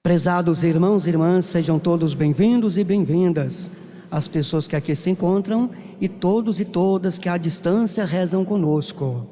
Prezados irmãos e irmãs, sejam todos bem-vindos e bem-vindas, as pessoas que aqui se encontram e todos e todas que à distância rezam conosco.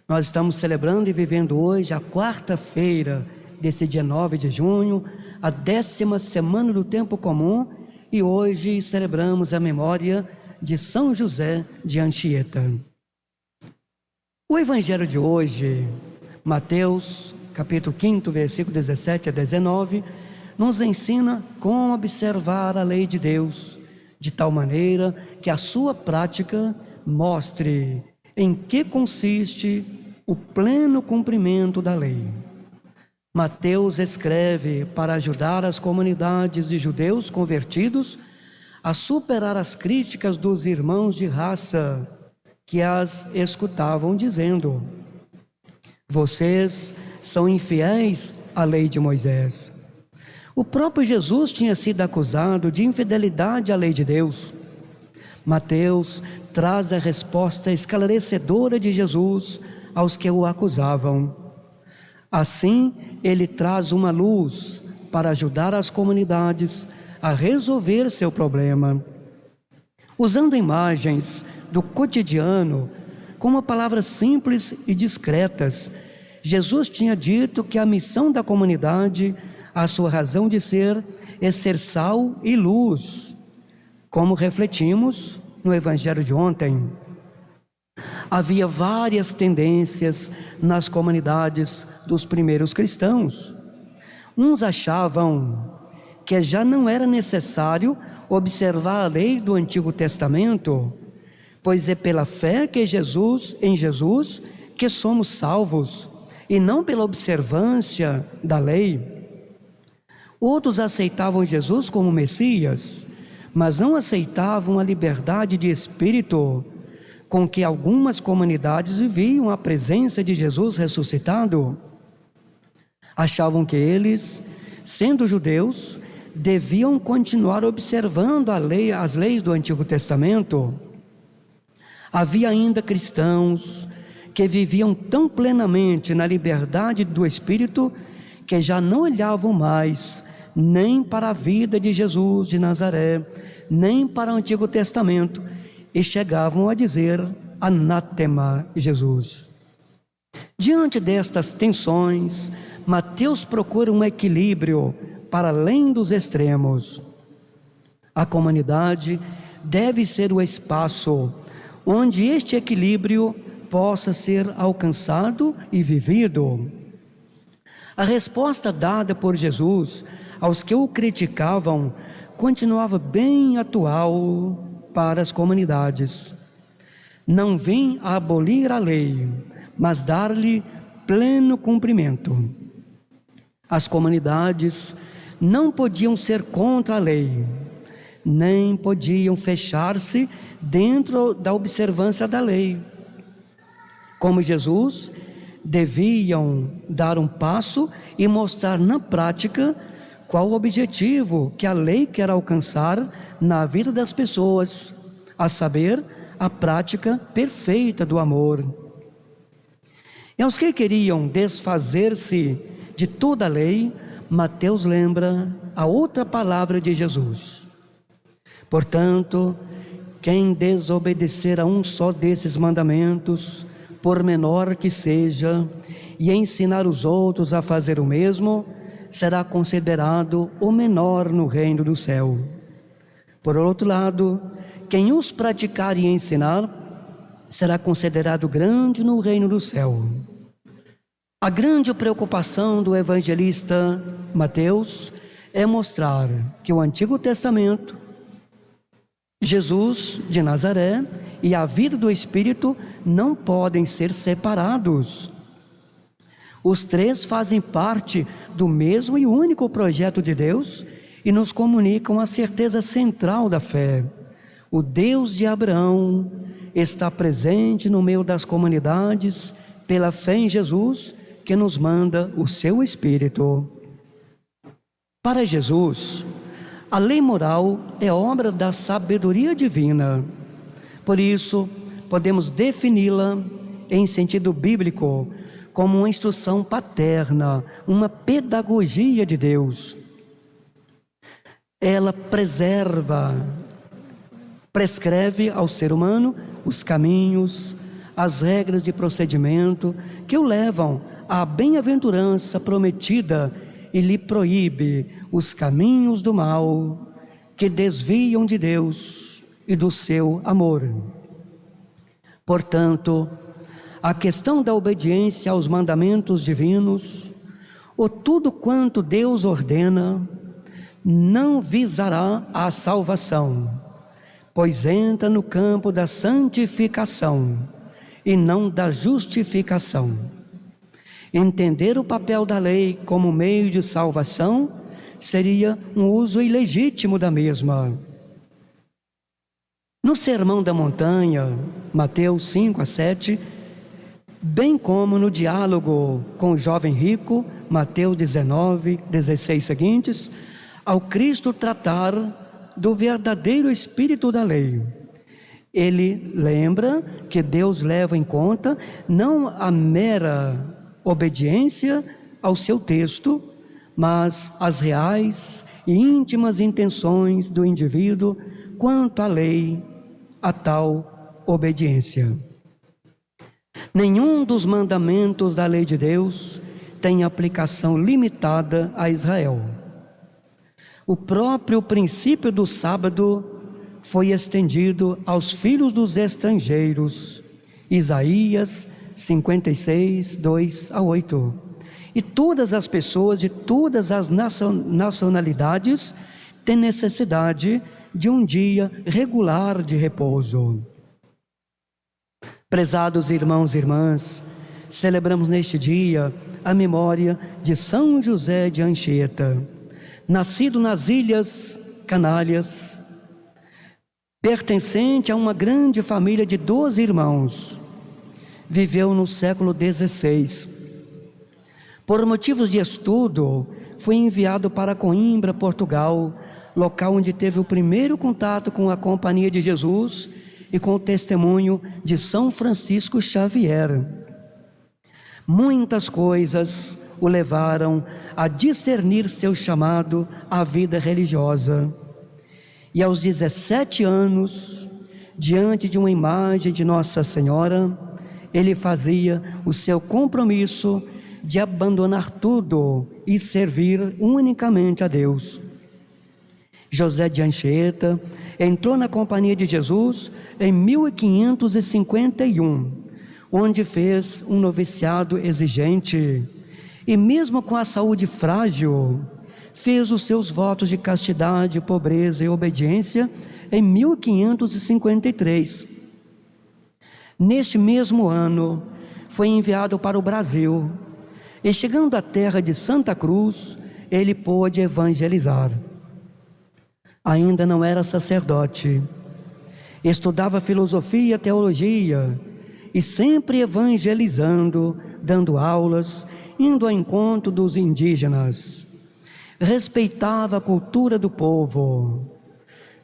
Nós estamos celebrando e vivendo hoje a quarta-feira desse dia 9 de junho, a 10ª semana do tempo comum, e hoje celebramos a memória de São José de Anchieta. O evangelho de hoje, Mateus, capítulo 5, versículo 17 a 19, nos ensina como observar a lei de Deus, de tal maneira que a sua prática mostre em que consiste o pleno cumprimento da lei. Mateus escreve para ajudar as comunidades de judeus convertidos a superar as críticas dos irmãos de raça que as escutavam dizendo: vocês são infiéis à lei de Moisés. O próprio Jesus tinha sido acusado de infidelidade à lei de Deus. Mateus traz a resposta esclarecedora de Jesus aos que o acusavam. Assim, ele traz uma luz para ajudar as comunidades a resolver seu problema. Usando imagens do cotidiano, com uma palavras simples e discretas, Jesus tinha dito que a missão da comunidade, a sua razão de ser, é ser sal e luz, como refletimos no evangelho de ontem. Havia várias tendências nas comunidades dos primeiros cristãos. Uns achavam que já não era necessário observar a lei do Antigo Testamento, pois é pela fé em Jesus que somos salvos, e não pela observância da lei. Outros aceitavam Jesus como Messias, mas não aceitavam a liberdade de espírito com que algumas comunidades viviam a presença de Jesus ressuscitado. Achavam que eles, sendo judeus, deviam continuar observando as leis do Antigo Testamento. Havia ainda cristãos que viviam tão plenamente na liberdade do Espírito que já não olhavam mais nem para a vida de Jesus de Nazaré, nem para o Antigo Testamento, e chegavam a dizer: anátema Jesus. Diante destas tensões, Mateus procura um equilíbrio para além dos extremos. A comunidade deve ser o espaço onde este equilíbrio possa ser alcançado e vivido. A resposta dada por Jesus aos que o criticavam continuava bem atual para as comunidades. Não vim a abolir a lei, mas dar-lhe pleno cumprimento. As comunidades não podiam ser contra a lei, nem podiam fechar-se dentro da observância da lei. Como Jesus, deviam dar um passo e mostrar na prática qual o objetivo que a lei quer alcançar na vida das pessoas, a saber, a prática perfeita do amor. E aos que queriam desfazer-se de toda a lei, Mateus lembra a outra palavra de Jesus: portanto, quem desobedecer a um só desses mandamentos, por menor que seja, e ensinar os outros a fazer o mesmo, será considerado o menor no reino do céu. Por outro lado, quem os praticar e ensinar, será considerado grande no reino do céu. A grande preocupação do evangelista Mateus é mostrar que o Antigo Testamento, Jesus de Nazaré e a vida do Espírito não podem ser separados. Os três fazem parte do mesmo e único projeto de Deus e nos comunicam a certeza central da fé. O Deus de Abraão está presente no meio das comunidades pela fé em Jesus, que nos manda o seu Espírito. Para Jesus, a lei moral é obra da sabedoria divina. Por isso, podemos defini-la em sentido bíblico como uma instrução paterna, uma pedagogia de Deus. Ela prescreve ao ser humano os caminhos, as regras de procedimento que o levam à bem-aventurança prometida e lhe proíbe os caminhos do mal que desviam de Deus e do seu amor. Portanto, a questão da obediência aos mandamentos divinos, ou tudo quanto Deus ordena, não visará a salvação, pois entra no campo da santificação e não da justificação. Entender o papel da lei como meio de salvação seria um uso ilegítimo da mesma. No Sermão da Montanha, Mateus 5-7, bem como no diálogo com o jovem rico, Mateus 19:16 seguintes, ao Cristo tratar do verdadeiro espírito da lei, ele lembra que Deus leva em conta não a mera obediência ao seu texto, mas as reais e íntimas intenções do indivíduo quanto à lei, a tal obediência. Nenhum dos mandamentos da lei de Deus tem aplicação limitada a Israel. O próprio princípio do sábado foi estendido aos filhos dos estrangeiros, Isaías 56, 2-8. E todas as pessoas de todas as nacionalidades têm necessidade de um dia regular de repouso. Prezados irmãos e irmãs, celebramos neste dia a memória de São José de Anchieta, nascido nas Ilhas Canárias, pertencente a uma grande família de 12 irmãos. Viveu no século XVI. Por motivos de estudo, foi enviado para Coimbra, Portugal, local onde teve o primeiro contato com a Companhia de Jesus e com o testemunho de São Francisco Xavier. Muitas coisas o levaram a discernir seu chamado à vida religiosa. E aos 17 anos, diante de uma imagem de Nossa Senhora, ele fazia o seu compromisso de abandonar tudo e servir unicamente a Deus. José de Anchieta entrou na Companhia de Jesus em 1551, onde fez um noviciado exigente e mesmo com a saúde frágil, fez os seus votos de castidade, pobreza e obediência em 1553. Neste mesmo ano, foi enviado para o Brasil e chegando à terra de Santa Cruz, ele pôde evangelizar. Ainda não era sacerdote, estudava filosofia e teologia e sempre evangelizando, dando aulas, indo ao encontro dos indígenas. Respeitava a cultura do povo,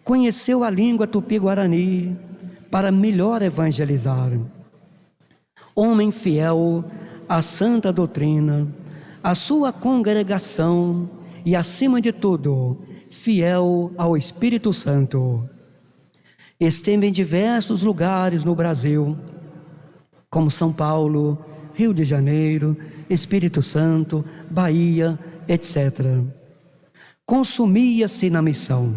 conheceu a língua tupi-guarani para melhor evangelizar. Homem fiel à santa doutrina, à sua congregação e, acima de tudo, fiel ao Espírito Santo. Esteve em diversos lugares no Brasil, como São Paulo, Rio de Janeiro, Espírito Santo, Bahia, etc. Consumia-se na missão.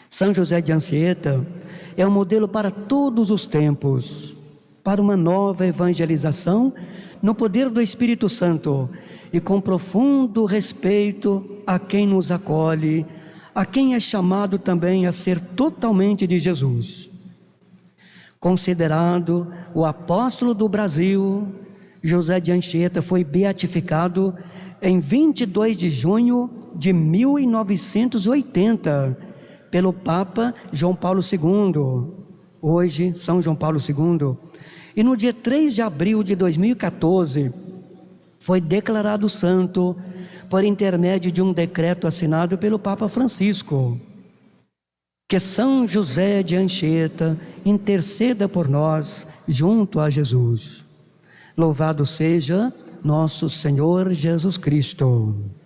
São José de Anchieta é um modelo para todos os tempos, para uma nova evangelização no poder do Espírito Santo e com profundo respeito a quem nos acolhe, a quem é chamado também a ser totalmente de Jesus. Considerado o apóstolo do Brasil, José de Anchieta foi beatificado em 22 de junho de 1980 pelo Papa João Paulo II, hoje São João Paulo II, e no dia 3 de abril de 2014 foi declarado santo por intermédio de um decreto assinado pelo Papa Francisco. Que São José de Anchieta interceda por nós junto a Jesus. Louvado seja nosso Senhor Jesus Cristo.